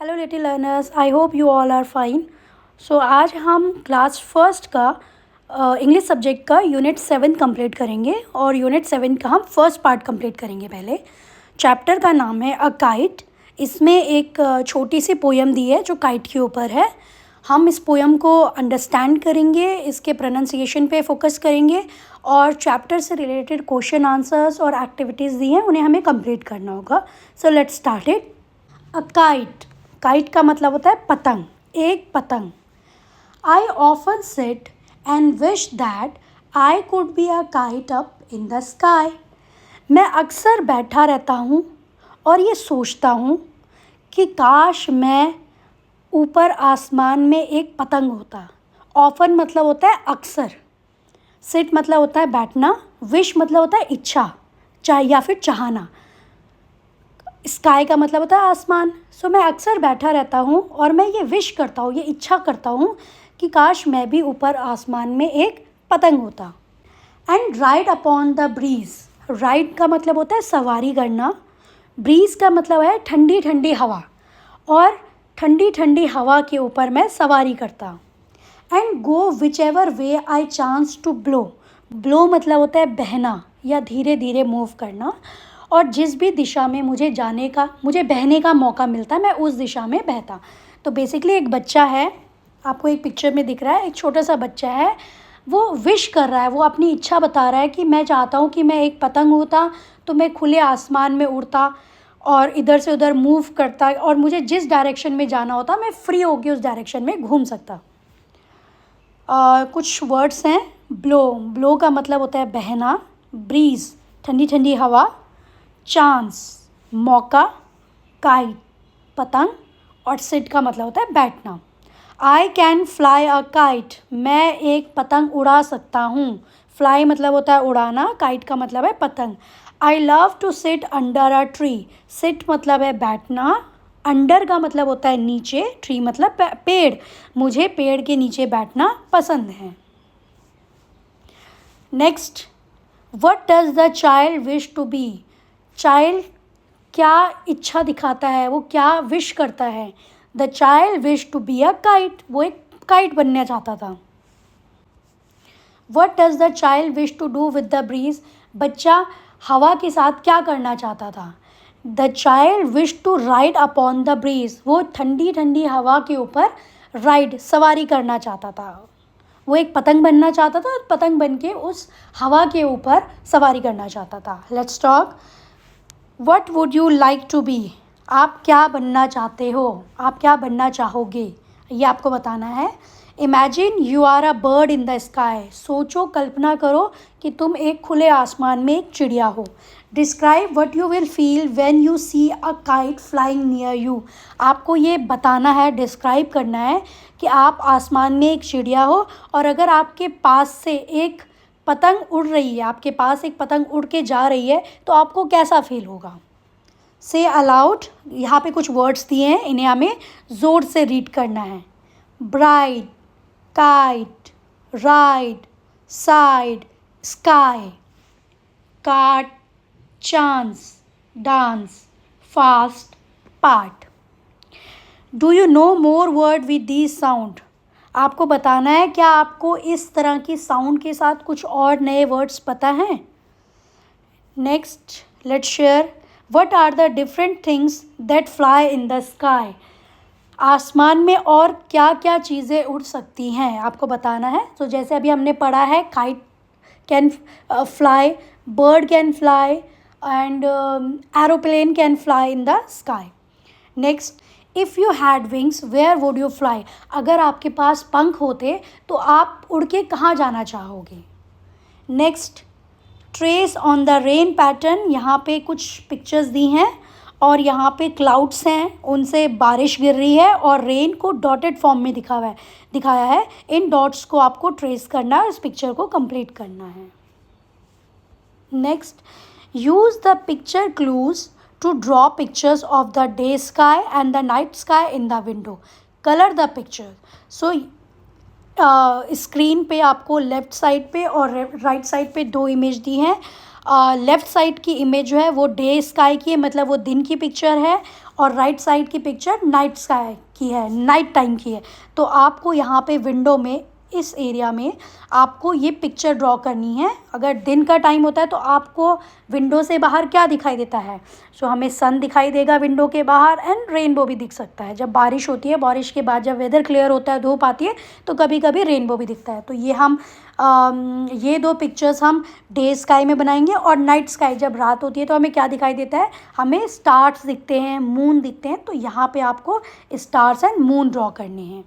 Hello little learners, I hope you all are fine. So आज हम class first का English subject का unit 7 complete करेंगे और यूनिट 7 का हम फर्स्ट पार्ट कंप्लीट करेंगे। पहले चैप्टर का नाम है अ काइट। इसमें एक छोटी सी पोयम दी है जो काइट के ऊपर है। हम इस पोयम को अंडरस्टैंड करेंगे, इसके प्रोनाउंसिएशन पे फोकस करेंगे और चैप्टर से रिलेटेड क्वेश्चन आंसर्स और एक्टिविटीज़ दी हैं उन्हें हमें कंप्लीट करना होगा। So let's start it. A kite, kite का मतलब होता है पतंग, एक पतंग। I often sit and wish that I could be a kite up in the sky. मैं अक्सर बैठा रहता हूँ और ये सोचता हूँ कि काश मैं ऊपर आसमान में एक पतंग होता। ऑफन मतलब होता है अक्सर, सिट मतलब होता है बैठना, विश मतलब होता है इच्छा, चाहे या फिर चाहना, स्काई का मतलब होता है आसमान। सो मैं अक्सर बैठा रहता हूँ और मैं ये विश करता हूँ, ये इच्छा करता हूँ कि काश मैं भी ऊपर आसमान में एक पतंग होता। And ride upon the bridge, ride का मतलब होता है सवारी करना, ब्रीज का मतलब है ठंडी ठंडी हवा, और ठंडी ठंडी हवा के ऊपर मैं सवारी करता। And go whichever way I chance to blow, blow मतलब होता है बहना या धीरे धीरे मूव करना, और जिस भी दिशा में मुझे बहने का मौका मिलता मैं उस दिशा में बहता। तो बेसिकली एक बच्चा है, आपको एक पिक्चर में दिख रहा है, एक छोटा सा बच्चा है, वो विश कर रहा है, वो अपनी इच्छा बता रहा है कि मैं चाहता हूँ कि मैं एक पतंग होता तो मैं खुले आसमान में उड़ता और इधर से उधर मूव करता और मुझे जिस डायरेक्शन में जाना होता मैं फ्री होकर उस डायरेक्शन में घूम सकता। कुछ वर्ड्स हैं। ब्लो, ब्लो का मतलब होता है बहना, ब्रीज ठंडी ठंडी हवा, चांस मौका, काइट पतंग, और सिट का मतलब होता है बैठना। I can fly a kite, मैं एक पतंग उड़ा सकता हूँ। फ्लाई मतलब होता है उड़ाना, काइट का मतलब है पतंग। I love to sit under a tree, sit मतलब है बैठना, अंडर का मतलब होता है नीचे, ट्री मतलब पेड़, मुझे पेड़ के नीचे बैठना पसंद है। Next, what does the child wish to be, child क्या इच्छा दिखाता है, वो क्या विश करता है। The child wish to be a kite, वो एक काइट बनना चाहता था। What does the child wish to do with the breeze, बच्चा हवा के साथ क्या करना चाहता था। The child wish to ride upon the breeze, वो ठंडी ठंडी हवा के ऊपर राइड सवारी करना चाहता था। वो एक पतंग बनना चाहता था और पतंग बन के उस हवा के ऊपर सवारी करना चाहता था। Let's talk. What would you like to be, आप क्या बनना चाहते हो, आप क्या बनना चाहोगे, ये आपको बताना है। Imagine you are a bird in the sky, सोचो कल्पना करो कि तुम एक खुले आसमान में एक चिड़िया हो। Describe what you will feel when you see a kite flying near you, आपको ये बताना है, डिस्क्राइब करना है कि आप आसमान में एक चिड़िया हो और अगर आपके पास से एक पतंग उड़ रही है, आपके पास एक पतंग उड़ के जा रही है तो आपको कैसा फील होगा। से अलाउड, यहाँ पे कुछ वर्ड्स दिए हैं, इन्हें हमें ज़ोर से रीड करना है। Bright, kite, ride, side, sky, cart, chance, dance, fast, part. Do you know more word with this sound, आपको बताना है क्या आपको इस तरह की साउंड के साथ कुछ और नए वर्ड्स पता हैं। Next, let's share what are the different things that fly in the sky, आसमान में और क्या क्या चीज़ें उड़ सकती हैं, आपको बताना है। तो जैसे अभी हमने पढ़ा है, kite can fly, bird can fly and aeroplane can fly in the sky. Next, if you had wings where would you fly, अगर आपके पास पंख होते तो आप उड़ के कहाँ जाना चाहोगे। Next, trace on the rain pattern, यहाँ पे कुछ पिक्चर्स दी हैं और यहाँ पे क्लाउड्स हैं, उनसे बारिश गिर रही है और रेन को डॉटेड फॉर्म में दिखाया है। इन डॉट्स को आपको ट्रेस करना है, इस पिक्चर को कंप्लीट करना है। Next, use the picture clues to draw pictures of the day sky and the night sky in the window. Color the picture. So screen पे आपको लेफ़्ट साइड पे और राइट साइड पे दो इमेज दी हैं। लेफ़्ट साइड की image जो है वो डे स्काई की है, मतलब वो दिन की पिक्चर है, और राइट साइड की पिक्चर नाइट स्काई की है, नाइट टाइम की है। तो आपको यहाँ पे विंडो में इस एरिया में आपको ये पिक्चर ड्रॉ करनी है। अगर दिन का टाइम होता है तो आपको विंडो से बाहर क्या दिखाई देता है? सो हमें सन दिखाई देगा विंडो के बाहर एंड रेनबो भी दिख सकता है। जब बारिश होती है, बारिश के बाद जब वेदर क्लियर होता है, धूप आती है, तो कभी कभी रेनबो भी दिखता है। तो ये हम ये दो पिक्चर्स हम डे स्काई में बनाएंगे। और नाइट स्काई जब रात होती है तो हमें क्या दिखाई देता है? हमें स्टार्स दिखते हैं, मून दिखते हैं। तो यहाँ पे आपको स्टार्स एंड मून ड्रॉ करने हैं।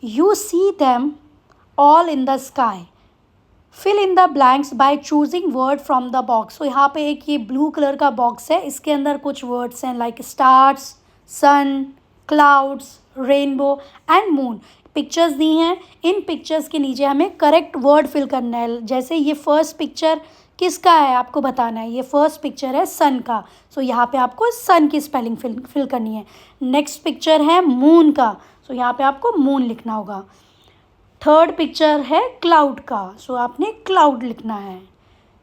You see them all in the sky. Fill in the blanks by choosing word from the box. So यहाँ पे एक ये ब्लू कलर का बॉक्स है, इसके अंदर कुछ वर्ड्स हैं like stars, sun, clouds, rainbow and moon. Pictures दी हैं, इन पिक्चर्स के नीचे हमें करेक्ट वर्ड फिल करना है। जैसे ये फर्स्ट पिक्चर किसका है आपको बताना है। ये फर्स्ट पिक्चर है सन का, सो यहाँ पे आपको सन की स्पेलिंग फिल करनी है। नेक्स्ट पिक्चर है मून का, सो यहाँ पे आपको मून लिखना होगा। थर्ड पिक्चर है क्लाउड का, सो आपने क्लाउड लिखना है।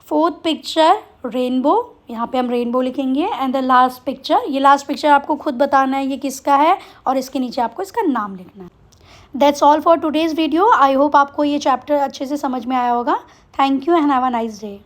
फोर्थ पिक्चर रेनबो, यहाँ पे हम रेनबो लिखेंगे। एंड द लास्ट पिक्चर, ये लास्ट पिक्चर आपको खुद बताना है ये किसका है और इसके नीचे आपको इसका नाम लिखना है। That's all for today's video. I hope आपको ये चैप्टर अच्छे से समझ में आया होगा। Thank you and have a nice day.